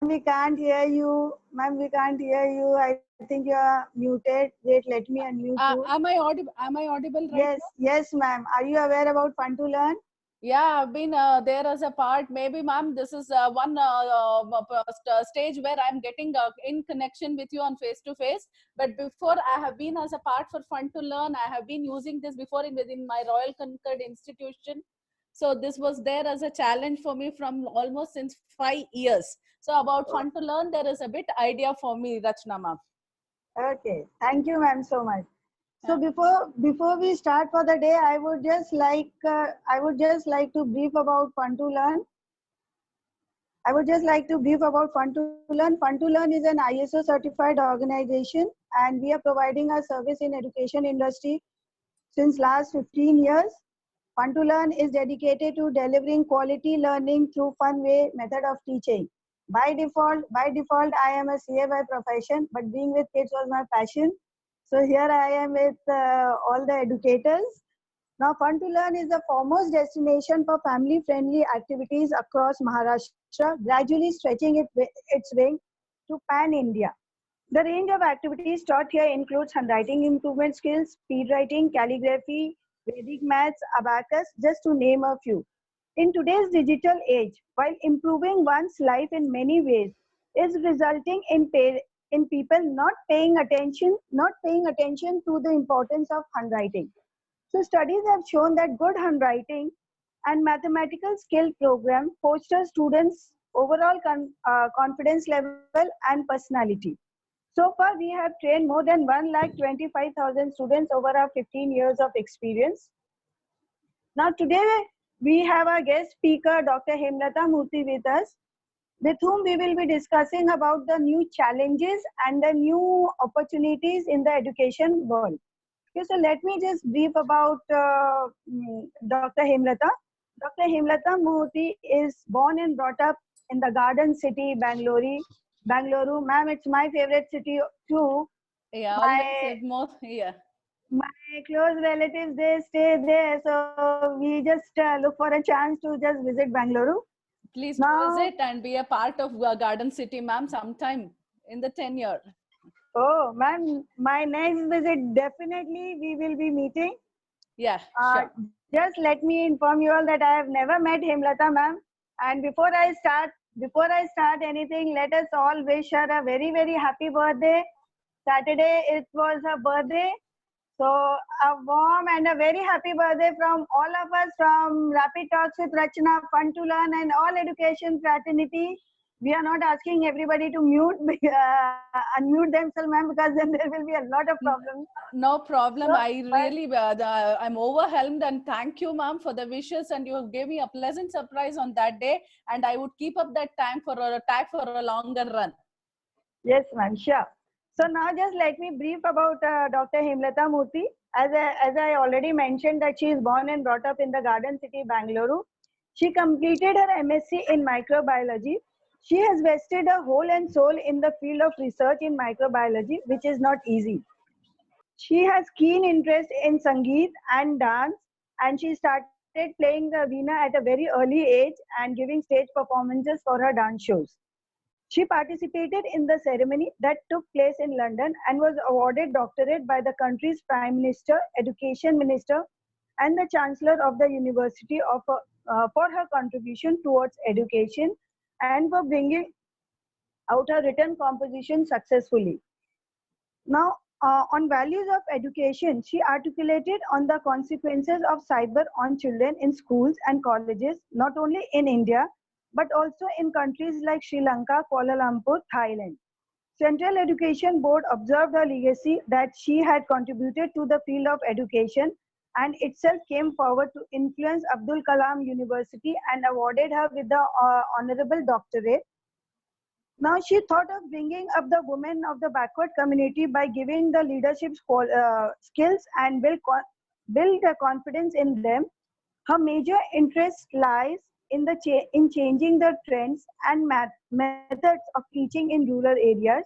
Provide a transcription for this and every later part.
we can't hear you. Ma'am, we can't hear you. I think you are muted. Wait, let me unmute you. Am I audible? Am I audible right Yes, now? yes, ma'am. Are you aware about Fun to Learn? Yeah, I've been there as a part. Maybe, ma'am, this is one stage where I'm getting in connection with you on face to face. But before, I have been as a part for Fun to Learn. I have been using this before within my Royal Concord institution. So this was there as a challenge for me from almost since 5 years. So about Fun to Learn, there is a bit idea for me, Rachna ma'am. Okay. Thank you, ma'am, so much. So Yeah. before we start for the day, I would just like to brief about Fun to Learn. I would just like to brief about Fun to Learn. Fun to Learn is an ISO certified organization, and we are providing our service in education industry since last 15 years. Fun to Learn is dedicated to delivering quality learning through fun way method of teaching. By default, I am a CA by profession, but being with kids was my passion. So here I am with all the educators. Now, Fun to Learn is the foremost destination for family-friendly activities across Maharashtra, gradually stretching its wing to pan-India. The range of activities taught here includes handwriting improvement skills, speed writing, calligraphy, Vedic maths, abacus, just to name a few. In today's digital age, while improving one's life in many ways, is resulting in people not paying attention to the importance of handwriting. So studies have shown that good handwriting and mathematical skill program foster students overall confidence level and personality. So far, we have trained more than 1,25,000 students over our 15 years of experience. Now, today we have our guest speaker, Dr. Hemlata Murthy, with us, with whom we will be discussing about the new challenges and the new opportunities in the education world. Okay, so let me just brief about Dr. Hemlata. Dr. Hemlata Murthy is born and brought up in the Garden City, Bangalore. Bangalore, ma'am, it's my favorite city too. Yeah, always My more. Yeah. my close relatives, they stay there, so we just look for a chance to just visit Bangalore. Please Now, visit and be a part of Garden City, ma'am, sometime in the tenure. oh, ma'am, my next visit definitely we will be meeting. Yeah, sure. Just let me inform you all that I have never met Hemlata ma'am. And before I start anything, let us all wish her a very, very happy birthday. Saturday it was her birthday. So a warm and a very happy birthday from all of us from Rapid Talks with Rachna, Fun to Learn and all education fraternity. We are not asking everybody to unmute themselves, ma'am, because then there will be a lot of problems. No So, problem. I but really, I'm overwhelmed and thank you, ma'am, for the wishes. And you gave me a pleasant surprise on that day. And I would keep up that tag for a longer run. yes, ma'am, sure. So now just let me brief about Dr. Hemlata Murthy. As I already mentioned that she is born and brought up in the Garden City, Bangalore. She completed her MSc in microbiology. She has vested her whole and soul in the field of research in microbiology, which is not easy. She has keen interest in Sangeet and dance, and she started playing the veena at a very early age and giving stage performances for her dance shows. She participated in the ceremony that took place in London and was awarded doctorate by the country's Prime Minister, Education Minister, and the Chancellor of the University for her contribution towards education and for bringing out her written composition successfully. Now, on values of education, she articulated on the consequences of cyber on children in schools and colleges, not only in India, but also in countries like Sri Lanka, Kuala Lumpur, Thailand. Central Education Board observed her legacy that she had contributed to the field of education and itself came forward to influence Abdul Kalam University and awarded her with the honorable doctorate. Now she thought of bringing up the women of the backward community by giving the leadership skills and build a confidence in them. Her major interest lies in in changing the trends and methods of teaching in rural areas.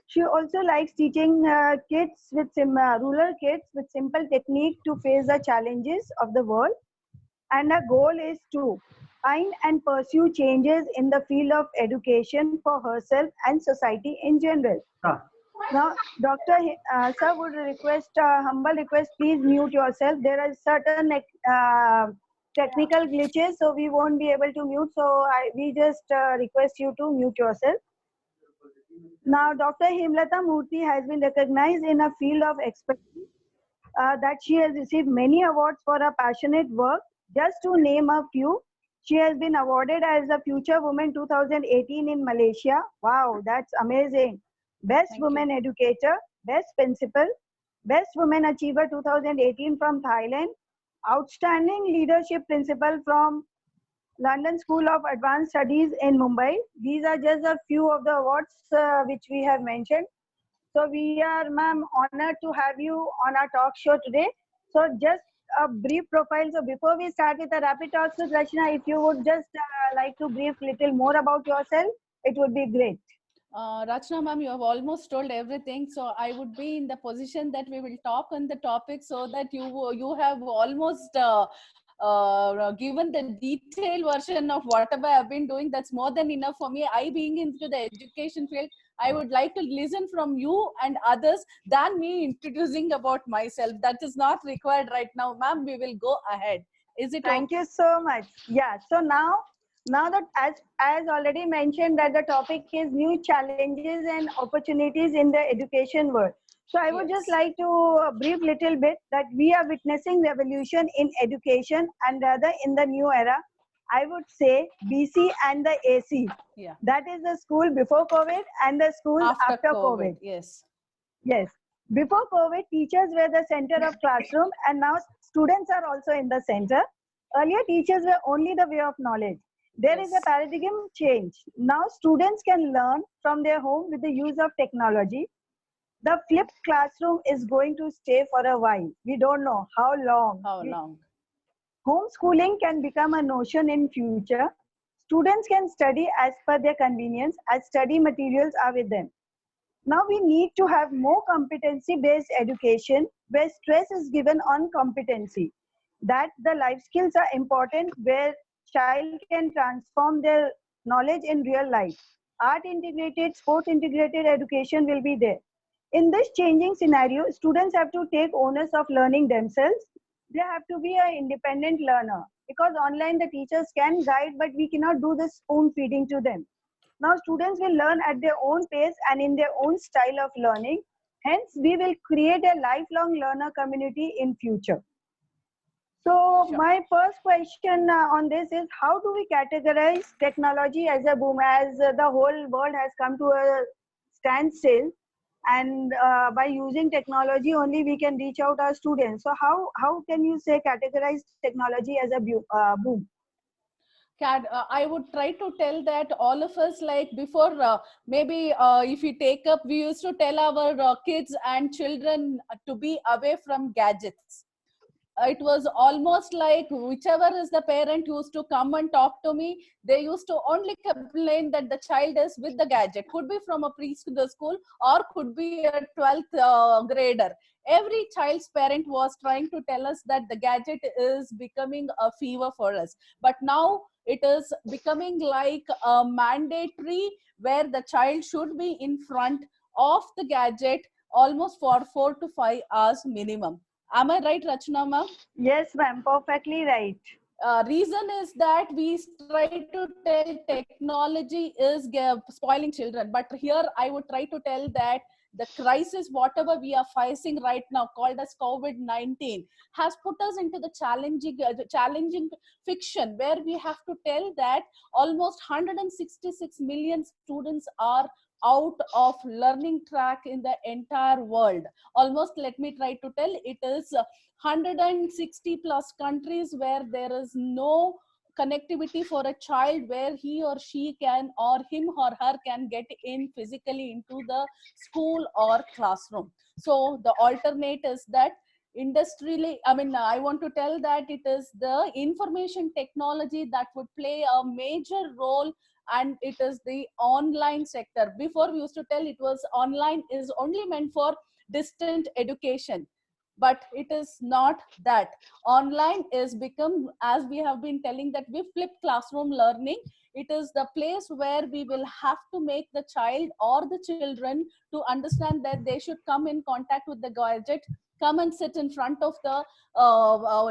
She also likes teaching rural kids with simple technique to face the challenges of the world. And her goal is to find and pursue changes in the field of education for herself and society in general. Now, Dr. Sir would request, humble request, please mute yourself. There are certain technical glitches, so we won't be able to mute. So we just request you to mute yourself. Now, Dr. Hemlata Murthy has been recognized in a field of expertise that she has received many awards for her passionate work. Just to name a few, she has been awarded as the Future Woman 2018 in Malaysia. Wow, that's amazing. Best Thank Woman Educator, Best Principal, Best Woman Achiever 2018 from Thailand, Outstanding Leadership Principal from London School of Advanced Studies in Mumbai. These are just a few of the awards which we have mentioned. So we are, ma'am, honored to have you on our talk show today. So just a brief profile. So before we start with the rapid talks with Rachna, if you would just like to brief little more about yourself, it would be great. Rachna ma'am, you have almost told everything. So I would be in the position that we will talk on the topic so that you have almost given the detailed version of whatever I've been doing. That's more than enough for me. I being into the education field, I would like to listen from you and others than me introducing about myself. That is not required right now, ma'am. We will go ahead. Is it Thank you so much. Yeah. So now that as already mentioned that the topic is new challenges and opportunities in the education world. So I would just Yes. like to brief little bit that we are witnessing revolution in education and rather in the new era. I would say BC and the AC. Yeah. That is the school before COVID and the schools after COVID. Yes. Yes. Before COVID, teachers were the center of classroom and now students are also in the center. Earlier, teachers were only the way of knowledge. There is a Yes. paradigm change. Now, students can learn from their home with the use of technology. The flipped classroom is going to stay for a while. We don't know how long. How long? Homeschooling can become a notion in future. Students can study as per their convenience as study materials are with them. Now we need to have more competency-based education where stress is given on competency. That the life skills are important where child can transform their knowledge in real life. Art integrated, sport integrated education will be there. In this changing scenario, students have to take onus of learning themselves. They have to be an independent learner because online the teachers can guide, but we cannot do the spoon feeding to them. Now students will learn at their own pace and in their own style of learning. Hence, we will create a lifelong learner community in future. So Sure. my first question on this is how do we categorize technology as a boom as the whole world has come to a standstill and by using technology only we can reach out our students. So how can you say categorize technology as a boom? I would try to tell that all of us, like before, maybe if we take up, we used to tell our kids and children to be away from gadgets. It was almost like whichever is the parent used to come and talk to me, they used to only complain that the child is with the gadget. Could be from a preschool school or could be a 12th grader. Every child's parent was trying to tell us that the gadget is becoming a fever for us. But now it is becoming like a mandatory where the child should be in front of the gadget almost for 4 to 5 hours minimum. Am I right, Rachna ma'am? Yes, ma'am, perfectly right. Reason is that we try to tell technology is spoiling children, but here I would try to tell that the crisis whatever we are facing right now called as COVID-19 has put us into the challenging fiction where we have to tell that almost 166 million students are out of learning track in the entire world. Almost, let me try to tell, it is 160 plus countries where there is no connectivity for a child where he or she can or him or her can get in physically into the school or classroom. So the alternate is that industrially, I want to tell that it is the information technology that would play a major role, and it is the online sector. Before we used to tell it was online is only meant for distant education. but it is not that. Online is become, as we have been telling, that we flip classroom learning. It is the place where we will have to make the child or the children to understand that they should come in contact with the gadget, come and sit in front of the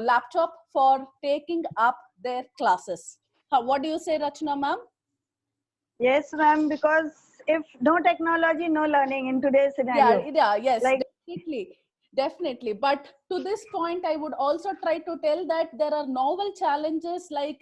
laptop for taking up their classes. What do you say, Rachna ma'am? Yes, ma'am, because if no technology, no learning in today's scenario. Yes, Like, definitely. But to this point, I would also try to tell that there are novel challenges like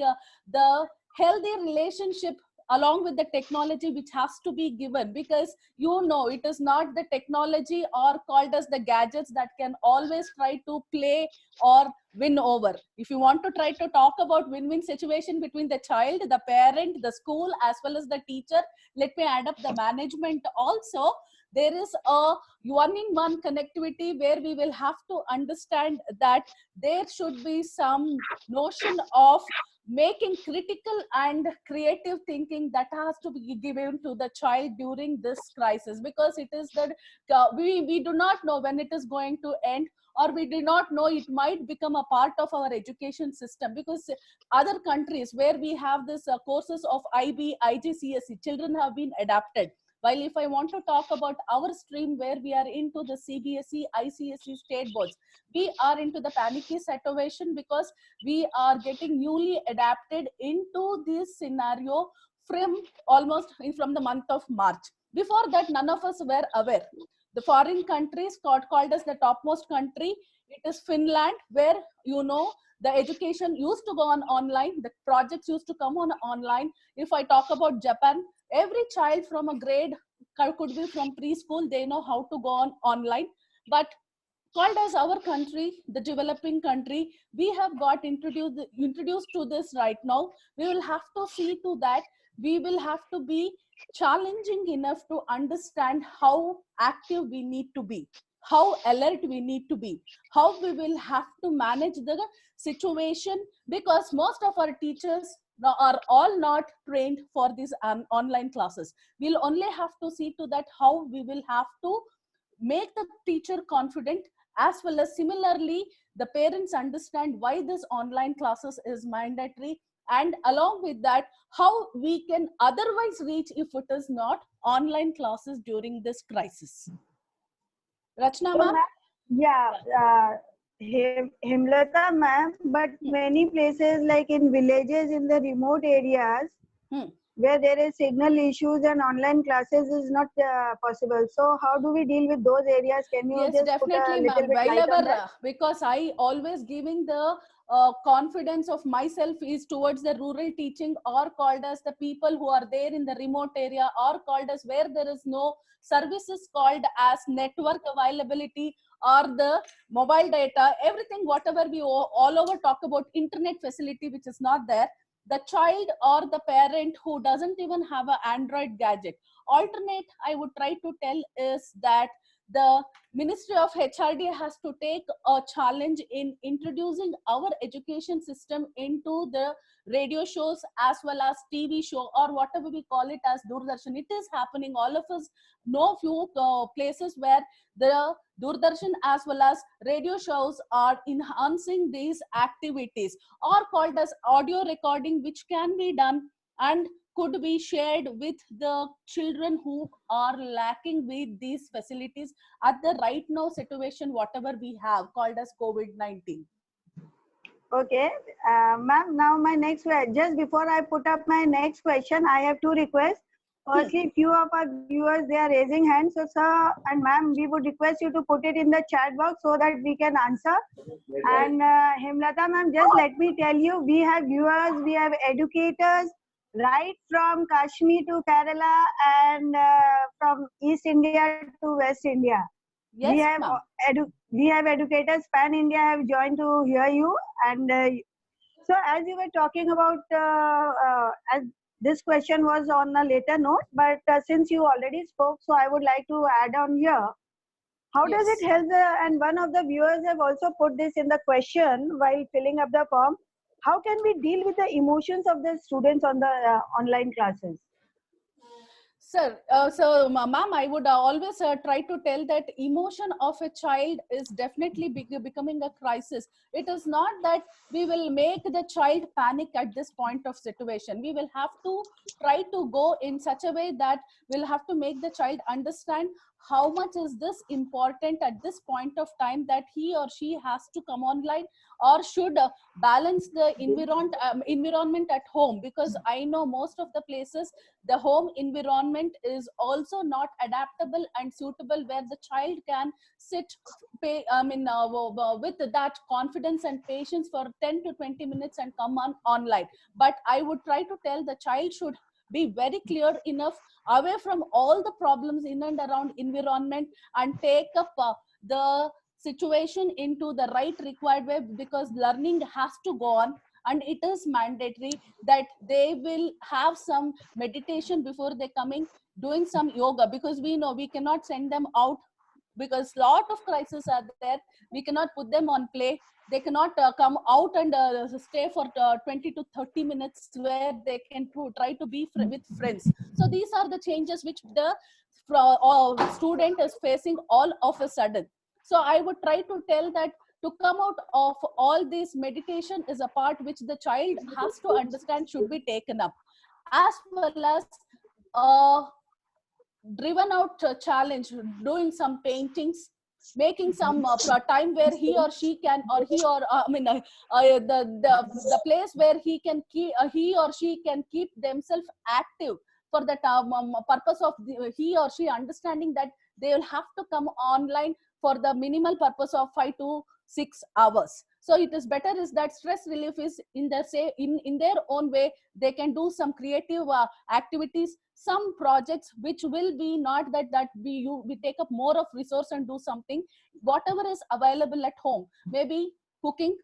the healthy relationship along with the technology which has to be given, because it is not the technology or called as the gadgets that can always try to play or win over. If you want to try to talk about win-win situation between the child, the parent, the school, as well as the teacher, let me add up the management also. There is a one-in-one connectivity where we will have to understand that there should be some notion of making critical and creative thinking that has to be given to the child during this crisis, because it is that we do not know when it is going to end, or we do not know it might become a part of our education system. Because other countries where we have this courses of IB, IGCSE, children have been adapted. While if I want to talk about our stream where we are into the CBSE, ICSE state boards, we are into the panicky situation because we are getting newly adapted into this scenario from from the month of March. Before that, none of us were aware. The foreign countries called as the topmost country, it is Finland, where the education used to go on online, the projects used to come on online. If I talk about Japan, every child from a grade, could be from preschool, they know how to go on online. But called as our country, the developing country, we have got introduced to this right now. We will have to see to that. We will have to be challenging enough to understand how active we need to be, how alert we need to be, how we will have to manage the situation, because most of our teachers are all not trained for these online classes. We'll only have to see to that how we will have to make the teacher confident, as well as similarly the parents understand why this online classes is mandatory, and along with that how we can otherwise reach if it is not online classes during this crisis. Rachna so ma'am? yeah, Himlata ma'am, but many places like in villages, in the remote areas, where there is signal issues and online classes is not possible. So how do we deal with those areas? Can you Yes, just put a definitely, little ma'am. bit light on Wherever, that? because I always giving the confidence of myself is towards the rural teaching, or called as the people who are there in the remote area, or called as where there is no services called as network availability or the mobile data, everything, whatever we all over talk about internet facility, which is not there. The child or the parent who doesn't even have an Android gadget, alternate, I would try to tell is that the Ministry of HRD has to take a challenge in introducing our education system into the radio shows as well as TV show, or whatever we call it as Doordarshan. It is happening. All of us know few places where the Doordarshan as well as radio shows are enhancing these activities, or called as audio recording, which can be done and could be shared with the children who are lacking with these facilities at the right now situation, whatever we have called as COVID-19. Okay, ma'am, now my next question, just before I put up my next question, I have two requests. Firstly, few of our viewers, they are raising hands. So sir and ma'am, we would request you to put it in the chat box so that we can answer. And Himlata ma'am, just let me tell you, we have viewers, we have educators, right from Kashmir to Kerala, and from East India to West India. Yes, ma'am. We have educators pan India have joined to hear you. And so as you were talking about, as this question was on a later note, but since you already spoke, so I would like to add on here. How does it help and one of the viewers have also put this in the question while filling up the form, how can we deal with the emotions of the students on the online classes? Sir, ma'am, I would always try to tell that emotion of a child is definitely becoming a crisis. It is not that we will make the child panic at this point of situation. We will have to try to go in such a way that we'll have to make the child understand how much is this important at this point of time, that he or she has to come online or should balance the environment at home, because I know most of the places the home environment is also not adaptable and suitable where the child can sit with that confidence and patience for 10 to 20 minutes and come on online. But I would try to tell the child should be very clear enough away from all the problems in and around environment and take up the situation into the right required way, because learning has to go on, and it is mandatory that they will have some meditation before they coming, doing some yoga, because we know we cannot send them out because lot of crises are there. We cannot put them on play. They cannot come out and stay for 20 to 30 minutes where they can try to be with friends. So these are the changes which the student is facing all of a sudden. So I would try to tell that to come out of all this, meditation is a part which the child has to understand should be taken up, as well as uh, driven out challenge, doing some paintings, making some time where he or she can, or he or the place where he or she can keep themselves active for the purpose of he or she understanding that they will have to come online for the minimal purpose of 5 to 6 hours. So it is better is that stress relief is in the in their own way. They can do some creative activities, some projects which will be not that we take up more of resource and do something. Whatever is available at home, maybe cooking,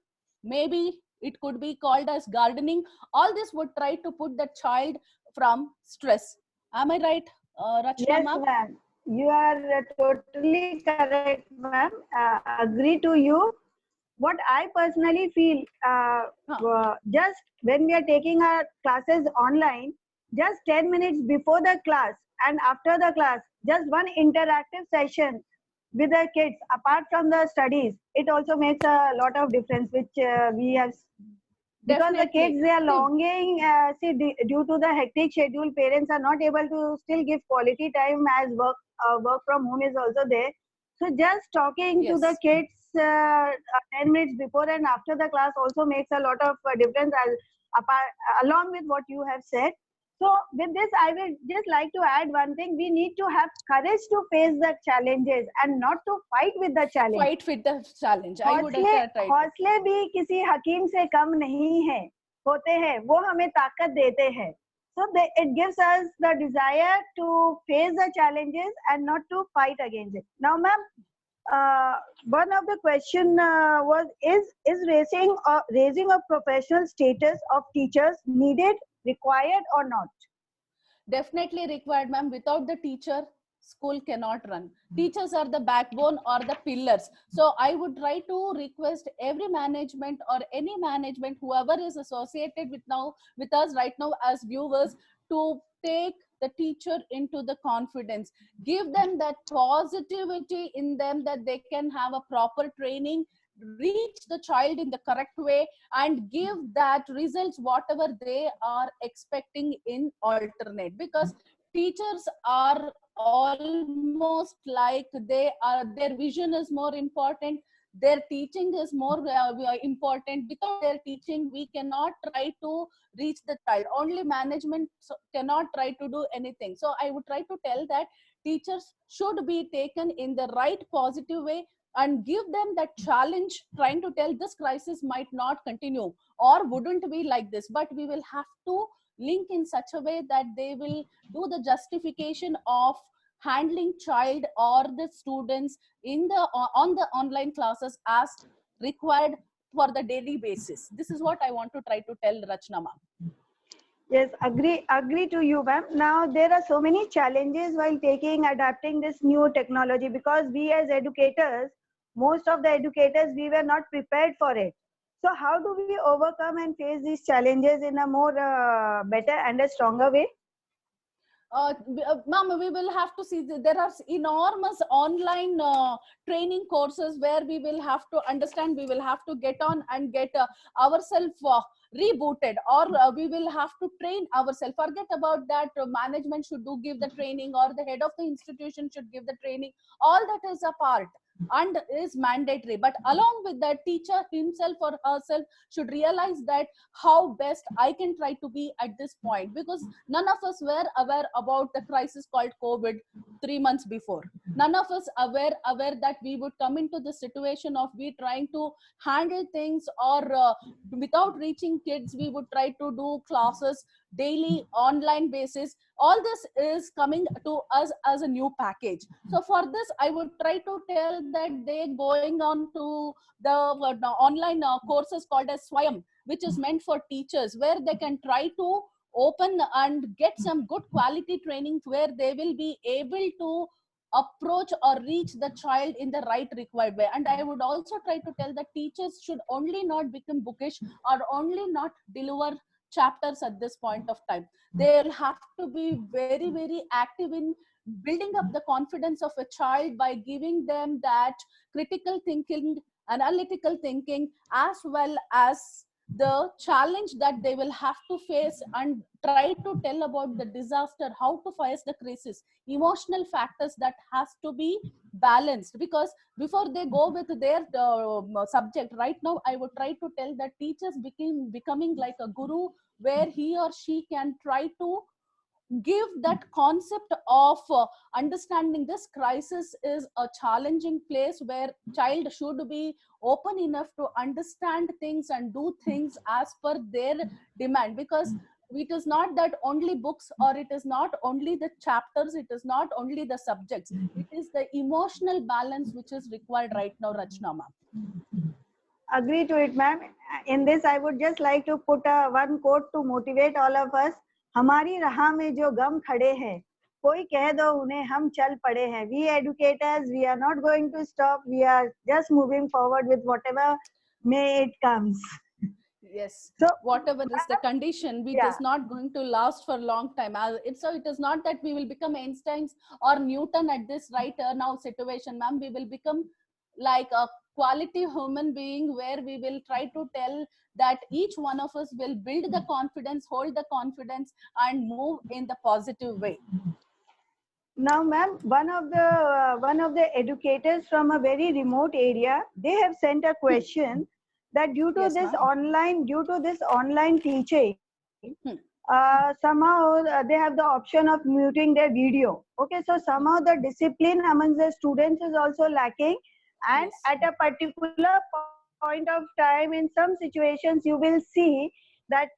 maybe it could be called as gardening. All this would try to put the child from stress. Am I right, Rachna Yes, ma'am? ma'am. You are totally correct, ma'am. Agree to you. What I personally feel, just when we are taking our classes online, just 10 minutes before the class and after the class, just one interactive session with the kids, apart from the studies, it also makes a lot of difference, which we have, because the Definitely. kids, they are See, longing, due to the hectic schedule, parents are not able to still give quality time, as work from home is also there. So just talking to the yes, kids 10 minutes before and after the class also makes a lot of difference, as apart, along with what you have said. So with this, I will just like to add one thing: we need to have courage to face the challenges and not to fight with the challenge. fight with the challenge, I would हौसले try to. हौसले भी किसी हकीम से कम नहीं है होते हैं, वो हमें ताकत देते हैं. So it gives us the desire to face the challenges and not to fight against it. Now, ma'am, uh, one of the question was, is raising a professional status of teachers needed, required, or not? Definitely required, ma'am. Without the teacher, school cannot run. Teachers are the backbone or the pillars. So I would try to request every management or any management, whoever is associated with us right now as viewers, to take the teacher into the confidence. Give them that positivity in them that they can have a proper training, reach the child in the correct way, and give that results whatever they are expecting in alternate, because teachers are almost like their vision is more important, their teaching is more important. Without their teaching we cannot try to reach the child. Only management cannot try to do anything. So I would try to tell that teachers should be taken in the right positive way and give them that challenge, trying to tell this crisis might not continue or wouldn't be like this, but we will have to link in such a way that they will do the justification of handling child or the students in the on the online classes as required for the daily basis. This is what I want to try to tell Rachna ma'am. Yes, agree to you, ma'am. Now there are so many challenges while adapting this new technology, because we as educators, most of the educators, we were not prepared for it. So how do we overcome and face these challenges in a more better and a stronger way? Ma'am, we will have to see there are enormous online training courses where we will have to understand, we will have to get on and get ourselves rebooted, or we will have to train ourselves. Forget about that management should give the training, or the head of the institution should give the training. All that is a part and is mandatory, but along with that, teacher himself or herself should realize that how best I can try to be at this point, because none of us were aware about the crisis called COVID 3 months before. None of us aware that we would come into the situation of we trying to handle things, or without reaching kids we would try to do classes daily online basis. All this is coming to us as a new package. So for this I would try to tell that they going on to the online courses called as Swayam, which is meant for teachers, where they can try to open and get some good quality training where they will be able to approach or reach the child in the right required way. And I would also try to tell that teachers should only not become bookish or only not deliver chapters at this point of time. They'll have to be very, very active in building up the confidence of a child by giving them that critical thinking, analytical thinking, as well as the challenge that they will have to face, and try to tell about the disaster, how to face the crisis, emotional factors that has to be balanced. Because before they go with their subject, right now I would try to tell that teachers becoming like a guru, where he or she can try to give that concept of understanding this crisis is a challenging place where child should be open enough to understand things and do things as per their demand. Because it is not that only books, or it is not only the chapters, it is not only the subjects, it is the emotional balance which is required right now, Rachna ma'am. Agree to it, ma'am. In this, I would just like to put one quote to motivate all of us. हमारी राह में जो गम खड़े हैं, कोई कह दो उन्हें हम चल पड़े हैं. We educators, we are not going to stop. We are just moving forward with whatever may it comes. Yes. So whatever is the condition, it is not going to last for a long time. So it is not that we will become Einsteins or Newton at this right now situation, ma'am. We will become like a quality human being, where we will try to tell that each one of us will build the confidence, hold the confidence, and move in the positive way. Now, ma'am, one of the educators from a very remote area, they have sent a question that due to this online teaching, somehow they have the option of muting their video. Okay, so somehow the discipline amongst the students is also lacking, and at a particular point of time, in some situations, you will see that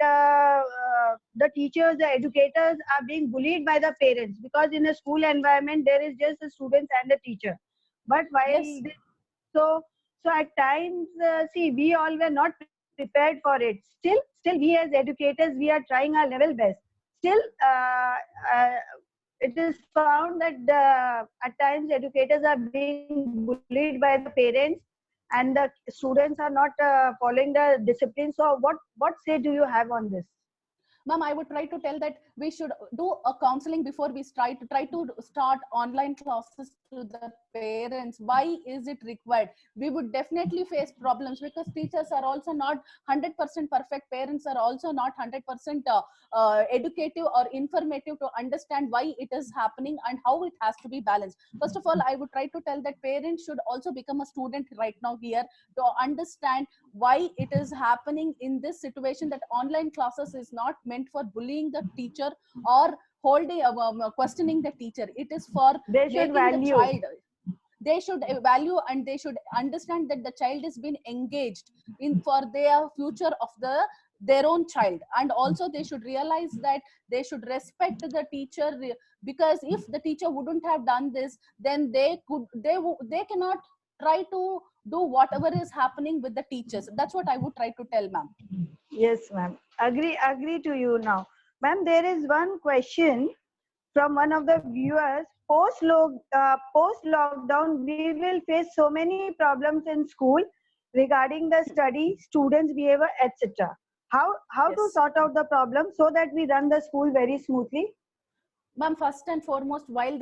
the teachers, the educators are being bullied by the parents, because in a school environment there is just the students and the teacher. But while so at times, see, we all were not prepared for it. Still we as educators, we are trying our level best. Still, it is found that at times educators are being bullied by the parents, and the students are not following the discipline. So what say do you have on this? Ma'am, I would try to tell that we should do a counseling before we try to start online classes to the parents. Why is it required? We would definitely face problems, because teachers are also not 100% perfect. Parents are also not 100% educative or informative to understand why it is happening and how it has to be balanced. First of all, I would try to tell that parents should also become a student right now here, to understand why it is happening in this situation, that online classes is not meant for bullying the teacher or holding questioning the teacher. It is for making the child. They should value, and they should understand that the child is being engaged in for their future of their own child. And also they should realize that they should respect the teacher, because if the teacher wouldn't have done this, then they cannot try to do whatever is happening with the teachers. That's what I would try to tell, ma'am. Yes, ma'am. Agree to you now. Ma'am, there is one question from one of the viewers. Post lockdown, we will face so many problems in school regarding the study, students' behavior, etc. How to sort out the problem so that we run the school very smoothly? Ma'am, first and foremost, while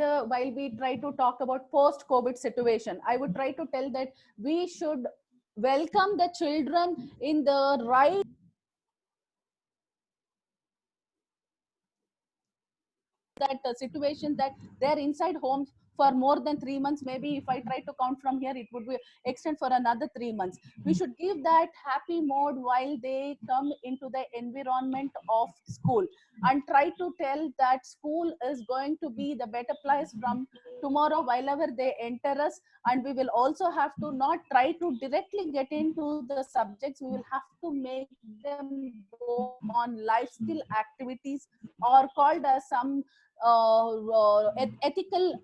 we try to talk about post-COVID situation, I would try to tell that we should welcome the children in the right that situation that they're inside homes for more than 3 months. Maybe if I try to count from here, it would be extend for another 3 months. We should give that happy mode while they come into the environment of school, and try to tell that school is going to be the better place from tomorrow whilever they enter us. And we will also have to not try to directly get into the subjects. We will have to make them go on life skill activities, or called as some ethical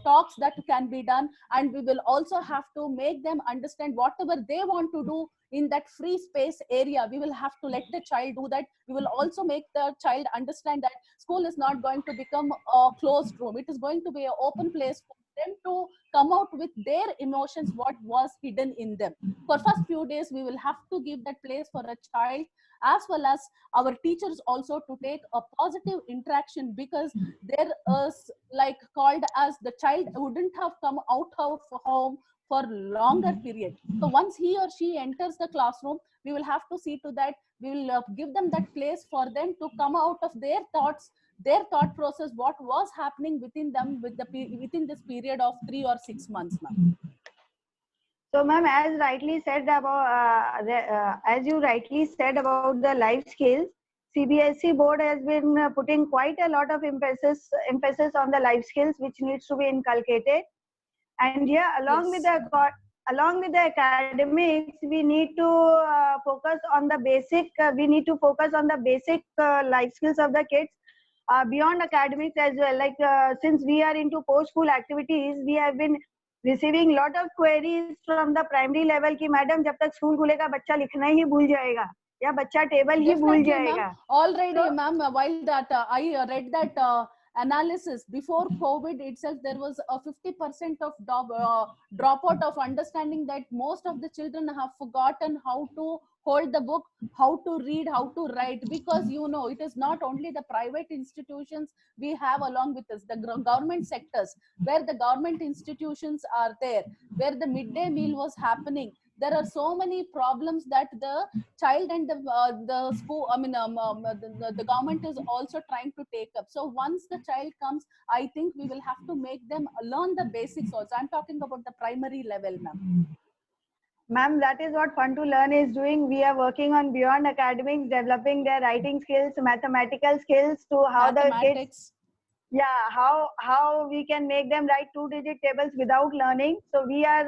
talks that can be done. And we will also have to make them understand whatever they want to do in that free space area. We will have to let the child do that. We will also make the child understand that school is not going to become a closed room. It is going to be an open place for them to come out with their emotions, what was hidden in them. For first few days, we will have to give that place for a child, as well as our teachers also to take a positive interaction, because there is like called as the child wouldn't have come out of home for longer period. So once he or she enters the classroom, we will have to see to that we will give them that place for them to come out of their thoughts, their thought process, what was happening within them within this period of 3 or 6 months, ma'am. So, ma'am, as rightly said about as you rightly said about the life skills, CBSE board has been putting quite a lot of emphasis on the life skills, which needs to be inculcated. And yeah, Yes. along with the academics, we need to focus on the basic. We need to focus on the basic life skills of the kids beyond academics as well. Like since we are into post-school activities, we have been receiving lot of queries from the primary level कि madam जब तक school खुलेगा बच्चा लिखना ही भूल जाएगा या बच्चा टेबल ही भूल Definitely, ma'am. जाएगा. Already, So ma'am, while that I read that analysis before COVID itself, there was a 50% of dropout of understanding that most of the children have forgotten how to hold the book, how to read, how to write. Because it is not only the private institutions we have along with us, the government sectors, where the government institutions are there, where the midday meal was happening. There are so many problems that the child and the school, the government is also trying to take up. So once the child comes, I think we will have to make them learn the basics also. I'm talking about the primary level, ma'am. ma'am, that is what Fun to Learn is doing. We are working on beyond academics, developing their writing skills, mathematical skills, to how the kids, Mathematics. yeah, how we can make them write two-digit tables without learning. So we are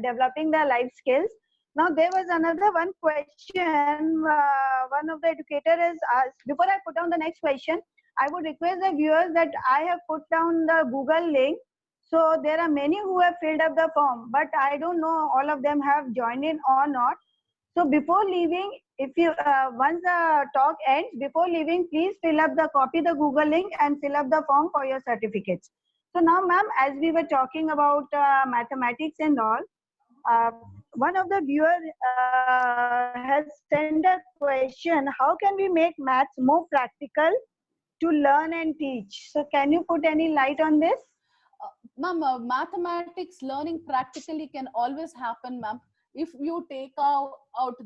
developing the life skills. Now there was another one question. One of the educator has asked. Before I put down the next question, I would request the viewers that I have put down the Google link. So there are many who have filled up the form, but I don't know all of them have joined in or not. So before leaving, if you once the talk ends, before leaving, please copy the Google link and fill up the form for your certificates. So now, ma'am, as we were talking about mathematics and all, uh, one of the viewers has sent a question: how can we make maths more practical to learn and teach? So can you put any light on this? Ma'am, mathematics learning practically can always happen, ma'am, if you take out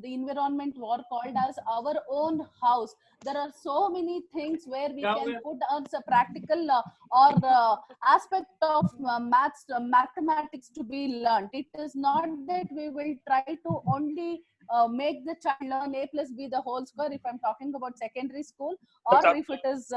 the environment what called as our own house. There are so many things where we can put as a practical or aspect of mathematics to be learned. It is not that we will try to only make the child learn a plus b the whole square if I'm talking about secondary school, or if it is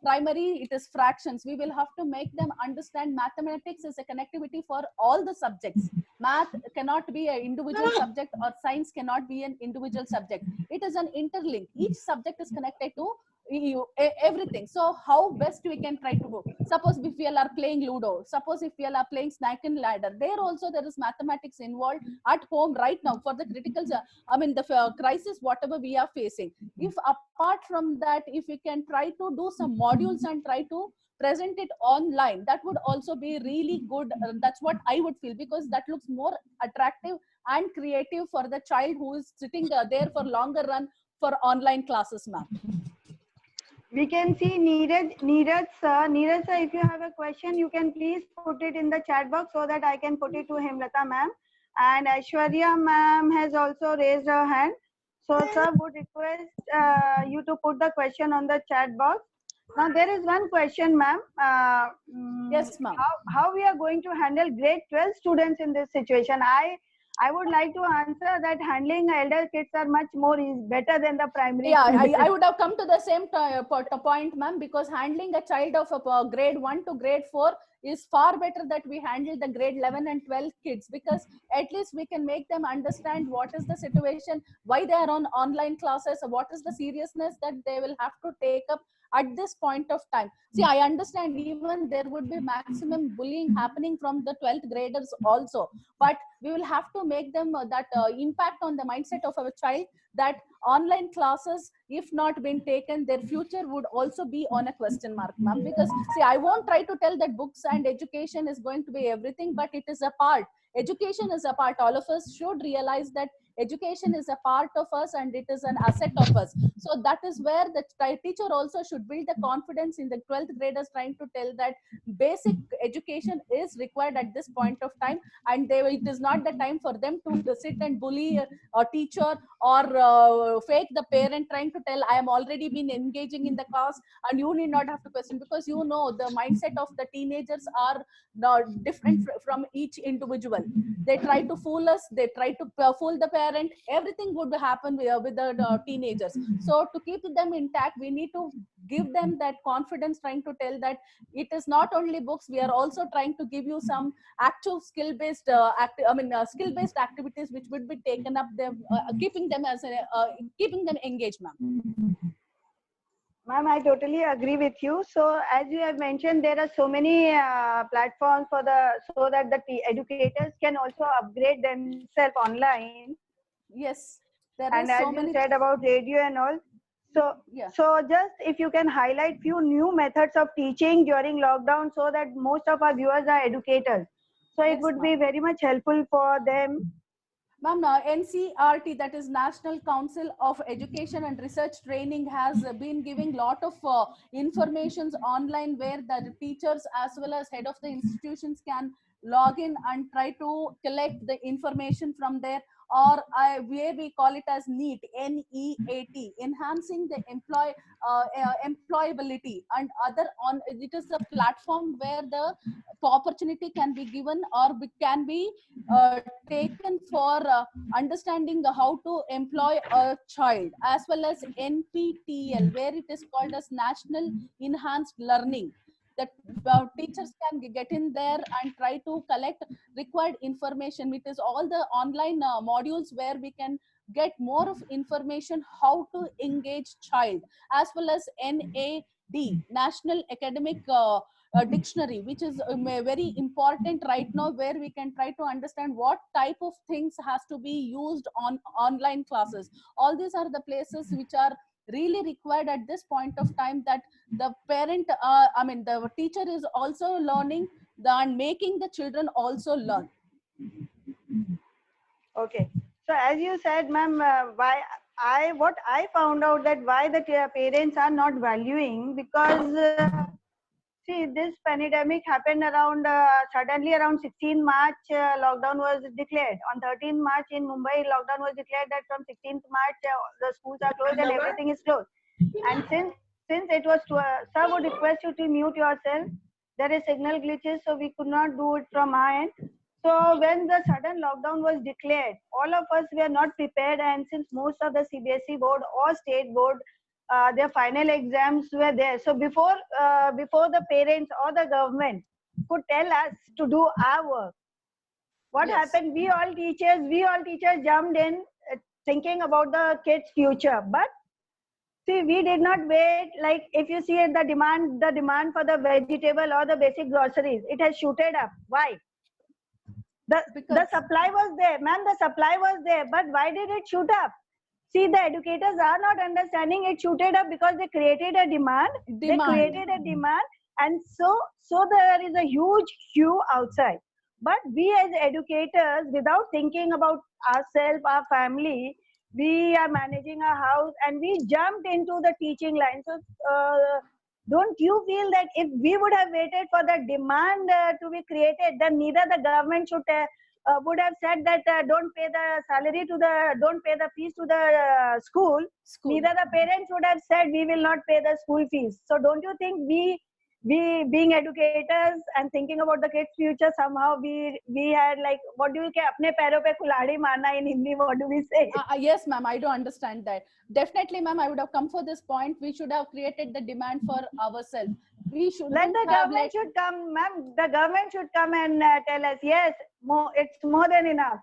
primary, it is fractions. We will have to make them understand mathematics is a connectivity for all the subjects. Math cannot be an individual subject, or science cannot be an individual subject. It is an interlink. Each subject is connected to everything. So how best we can try to go? Suppose if we are playing Ludo, suppose if we are playing Snake and Ladder, there also there is mathematics involved at home right now for the critical, the crisis whatever we are facing. If apart from that, if we can try to do some modules and try to present it online, that would also be really good. That's what I would feel, because that looks more attractive and creative for the child who is sitting there for longer run for online classes, ma'am. We can see Neeraj sir. Neeraj sir, if you have a question, you can please put it in the chat box so that I can put it to Hemlata ma'am. And Aishwarya ma'am has also raised her hand. So sir would request you to put the question on the chat box. Now there is one question, ma'am. Yes, ma'am. How we are going to handle grade 12 students in this situation? I would like to answer that handling elder kids are much more better than the primary Yeah, students. I would have come to the same point, ma'am, because handling a child of grade 1 to grade 4 is far better that we handle the grade 11 and 12 kids, because at least we can make them understand what is the situation, why they are on online classes, what is the seriousness that they will have to take up at this point of time. See, I understand even there would be maximum bullying happening from the 12th graders also, but we will have to make them that impact on the mindset of our child, that online classes, if not been taken, their future would also be on a question mark, ma'am. Because see, I won't try to tell that books and education is going to be everything, but it is a part. Education is a part. All of us should realize that education is a part of us and it is an asset of us. So that is where the teacher also should build the confidence in the 12th graders, trying to tell that basic education is required at this point of time, and it is not the time for them to sit and bully a teacher or fake the parent, trying to tell I am already been engaging in the class and you need not have to question, because you know the mindset of the teenagers are different from each individual. They try to fool us, they try to fool the parent, everything would happen with the teenagers. So to keep them intact, we need to give them that confidence, trying to tell that it is not only books, we are also trying to give you some actual skill based skill based activities which would be taken up them, keeping them as keeping them engaged, ma'am. Ma'am, I totally agree with you. So, as you have mentioned, there are so many platforms for so that the educators can also upgrade themselves online. Yes, there And is as so you many. said about radio and all, so Yeah. so just if you can highlight few new methods of teaching during lockdown, so that most of our viewers are educators. So it Yes, would ma'am. be very much helpful for them. Ma'am, NCRT, that is National Council of Education and Research Training, has been giving lot of informations online, where the teachers as well as head of the institutions can log in and try to collect the information from there. Or where we call it as NEAT, NEAT, enhancing the employability and other on. It is a platform where the opportunity can be given or can be taken for understanding how to employ a child, as well as NPTEL, where it is called as National Enhanced Learning, that teachers can get in there and try to collect required information. It is all the online modules where we can get more of information how to engage child, as well as NAD, National Academic Dictionary, which is very important right now, where we can try to understand what type of things has to be used on online classes. All these are the places which are really required at this point of time, that the parent the teacher is also learning and making the children also learn. Okay. So as you said, ma'am, what I found out that why the parents are not valuing, because see, this pandemic happened around suddenly around 16 March. Lockdown was declared on 13 March in Mumbai. Lockdown was declared that from 16th March the schools are closed and everything is closed. And since it was, sir would request you to mute yourself. There is signal glitches, so we could not do it from our end. So when the sudden lockdown was declared, all of us were not prepared, and since most of the CBSE board or state board, their final exams were there. So before the parents or the government could tell us to do our work, what Yes. happened? We all teachers jumped in, thinking about the kids' future. But see, we did not wait. Like if you see the demand for the vegetable or the basic groceries, it has shooted up. Why? The supply was there, ma'am. The supply was there, but why did it shoot up? See, the educators are not understanding it shooted up because they created a demand. They created a demand, and so there is a huge queue outside. But we as educators, without thinking about ourselves, our family, we are managing a house, and we jumped into the teaching line. So don't you feel that if we would have waited for the demand to be created, then neither the government would have said that don't pay the salary to the, don't pay the fees to the school. Neither the parents would have said we will not pay the school fees. So don't you think we being educators and thinking about the kids future, somehow we had like, what do you say, apne पैरों पे कुल्हाड़ी मारना in Hindi, what do we say? Yes, ma'am, I do understand that. Definitely, ma'am, I would have come for this point. We should have created the demand for ourselves. We should Let the government should come, ma'am. The government should come and tell us, yes, it's more than enough.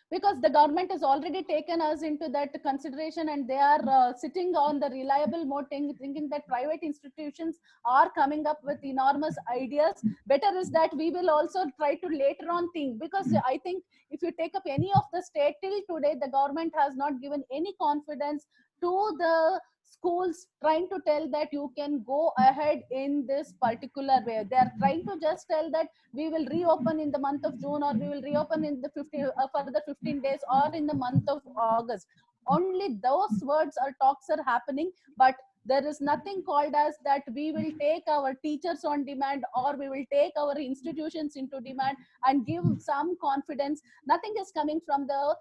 Because the government has already taken us into that consideration, and they are sitting on the reliable mode, thinking that private institutions are coming up with enormous ideas. Better is that we will also try to later on think, because I think if you take up any of the state till today, the government has not given any confidence to the schools, trying to tell that you can go ahead in this particular way. They are trying to just tell that we will reopen in the month of June, or we will reopen in the further 15 days, or in the month of August. Only those words or talks are happening, but there is nothing called as that we will take our teachers on demand, or we will take our institutions into demand and give some confidence. Nothing is coming from the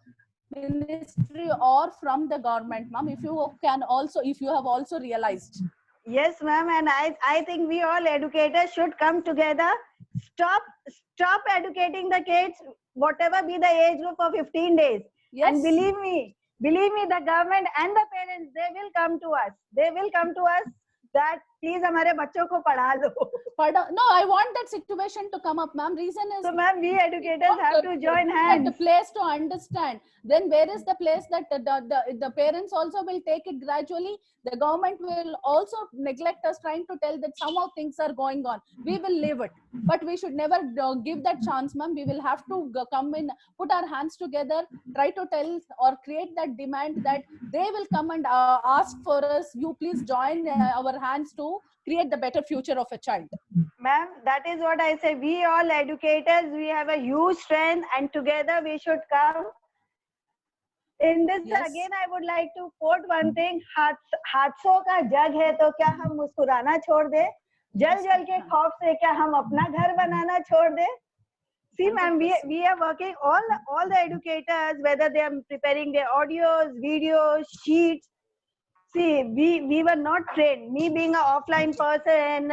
ministry or from the government, ma'am. If you can also, if you have also realized. Yes, ma'am, and I think we all educators should come together. Stop educating the kids, whatever be the age group, for 15 days. Yes. And believe me, the government and the parents, they will come to us. They will come to us that please हमारे बच्चों को पढ़ा दो. No, I want that situation to come up, ma'am. Reason is, so ma'am, we educators have to join hands. The place to understand. Then where is the place that the parents also will take it gradually? The government will also neglect us, trying to tell that somehow things are going on. We will leave it, but we should never give that chance, ma'am. We will have to come in, put our hands together, try to tell or create that demand that they will come and ask for us. You please join our hands to create the better future of a child. Ma'am, that is what I say. We all educators, we have a huge strength, and together we should come. In this, yes. Again, I would like to quote one thing. हादसों का जग है तो क्या हम मुस्कुराना छोड़ दे? जल जल के खौफ से क्या हम अपना घर बनाना छोड़ दे? See, ma'am, we are working, all the educators, whether they are preparing their audios, videos, sheets. See, we were not trained. Me being an offline person,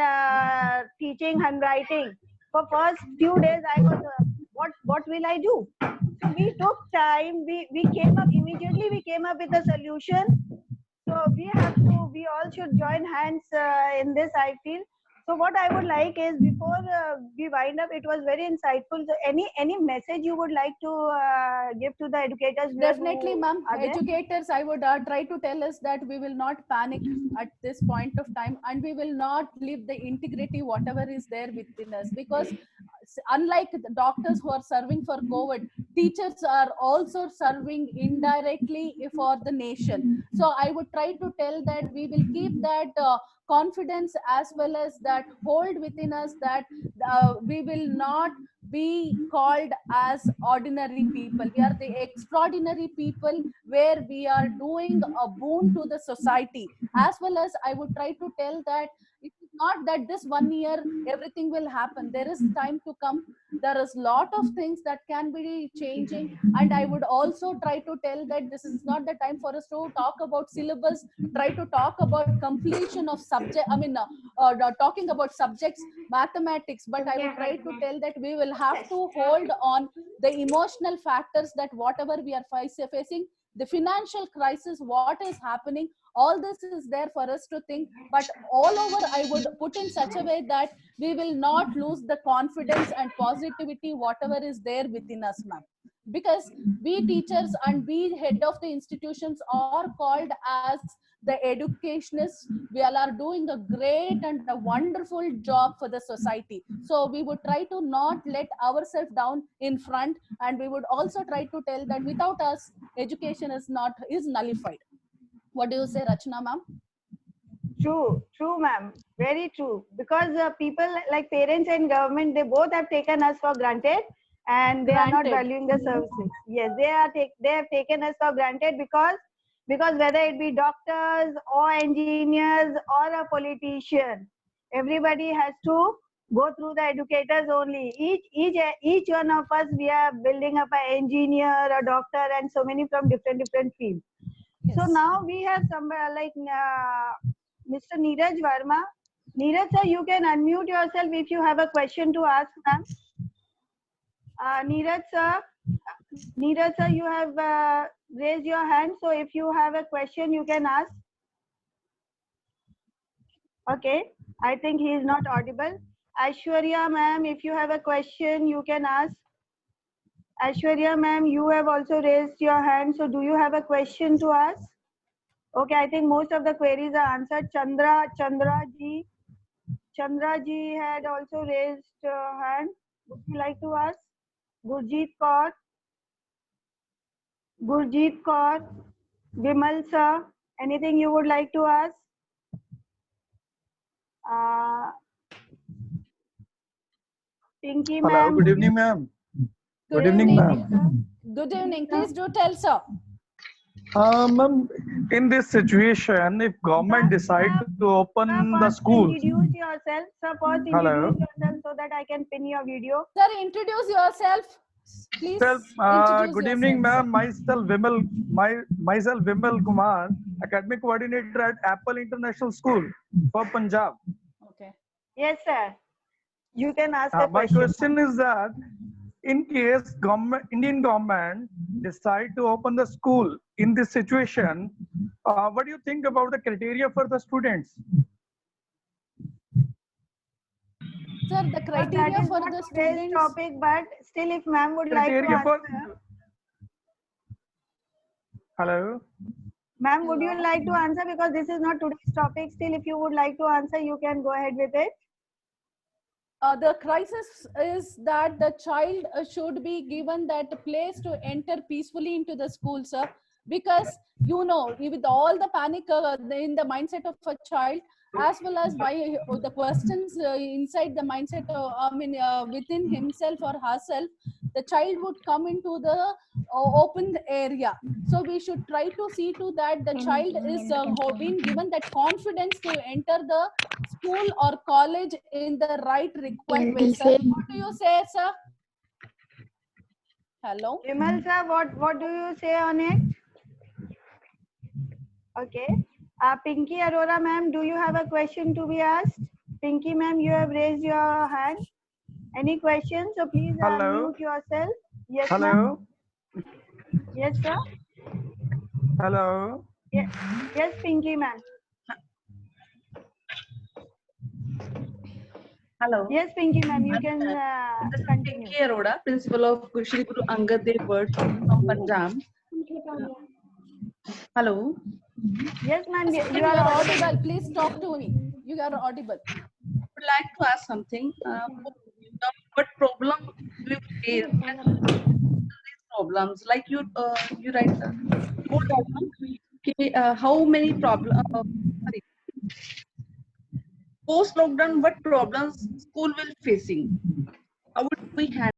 teaching handwriting, for first few days I was, what will I do? So we took time. We came up immediately. We came up with a solution. So we all should join hands in this, I feel. So what I would like is, before we wind up, it was very insightful. So any message you would like to give to the educators? Definitely, ma'am. Educators, I would try to tell us that we will not panic at this point of time, and we will not leave the integrity, whatever is there within us. Because unlike the doctors who are serving for COVID, teachers are also serving indirectly for the nation. So I would try to tell that we will keep that confidence as well as that hold within us, that we will not be called as ordinary people. We are the extraordinary people, where we are doing a boon to the society. As well as I would try to tell that it is not that this 1 year everything will happen. There is time to come. There is a lot of things that can be changing, and I would also try to tell that this is not the time for us to talk about syllabus, try to talk about completion of subject, talking about subjects, mathematics, but I would try to tell that we will have to hold on the emotional factors, that whatever we are facing, the financial crisis, what is happening, all this is there for us to think. But all over, I would put in such a way that we will not lose the confidence and positivity, whatever is there within us, ma'am. Because we teachers and we head of the institutions are called as the educationists. We all are doing a great and a wonderful job for the society. So we would try to not let ourselves down in front, and we would also try to tell that without us, education is nullified. What do you say, Rachna, ma'am? True, ma'am. Very true. Because people like parents and government, they both have taken us for granted. and they are not Granted. valuing the services. Yes, they have taken us for granted because whether it be doctors or engineers or a politician, everybody has to go through the educators only. Each one of us, we are building up an engineer, a doctor, and so many from different fields. Yes. So now we have some like Mr. Neeraj Verma. Neeraj sir, you can unmute yourself if you have a question to ask, ma'am. Neeraj sir, you have raised your hand. So if you have a question, you can ask. Okay, I think he is not audible. Aishwarya ma'am, if you have a question, you can ask. Aishwarya ma'am, you have also raised your hand. So do you have a question to ask? Okay, I think most of the queries are answered. Chandra ji had also raised hand. Would you like to ask? Gurjeet Kaur, Vimal sir, anything you would like to ask? Pinky Hello, ma'am. good evening, ma'am. Good evening, ma'am. Good evening. Please do tell, sir. Ma'am, in this situation, if government decide to open the schools. Introduce yourself. Sir, first Hello. introduce yourself so that I can pin your video. Sir, introduce yourself. Please introduce Good yourself, evening, ma'am. sir. Myself Vimal Kumar, academic coordinator at Apple International School for Punjab. Okay. Yes, sir. You can ask a My question. question is that in case Indian government decide to open the school in this situation, what do you think about the criteria for the students? Sir, the criteria that is for not the today's students. topic, but still, if ma'am would like to Criteria for. answer. Hello. Ma'am, would you like to answer? Because this is not today's topic. Still, if you would like to answer, you can go ahead with it. The crisis is that the child should be given that place to enter peacefully into the school, sir. Because, you know, with all the panic in the mindset of a child, as well as why the questions inside the mindset, within himself or herself, the child would come into the open area. So we should try to see to that the child is being given that confidence to enter the school or college in the right required way, sir. What do you say, sir? Hello? Vimal sir, what do you say on it? Okay. Pinky Arora ma'am, do you have a question to be asked? Pinky ma'am, you have raised your hand. Any questions? So please Hello. unmute yourself. Yes, Hello. Yes, sir. Hello. Yes, Pinky ma'am. Hello. Yes, Pinky ma'am, you can continue. Pinky Arora, principal of Shri Guru Angad Dev Bird from Punjab. Hello. Yes, ma'am, You are audible. Please talk to me. You are audible. I would like to ask something. What problem do you face? These problems, like you write. How many problems? Post lockdown, what problems school will facing? How would we handle?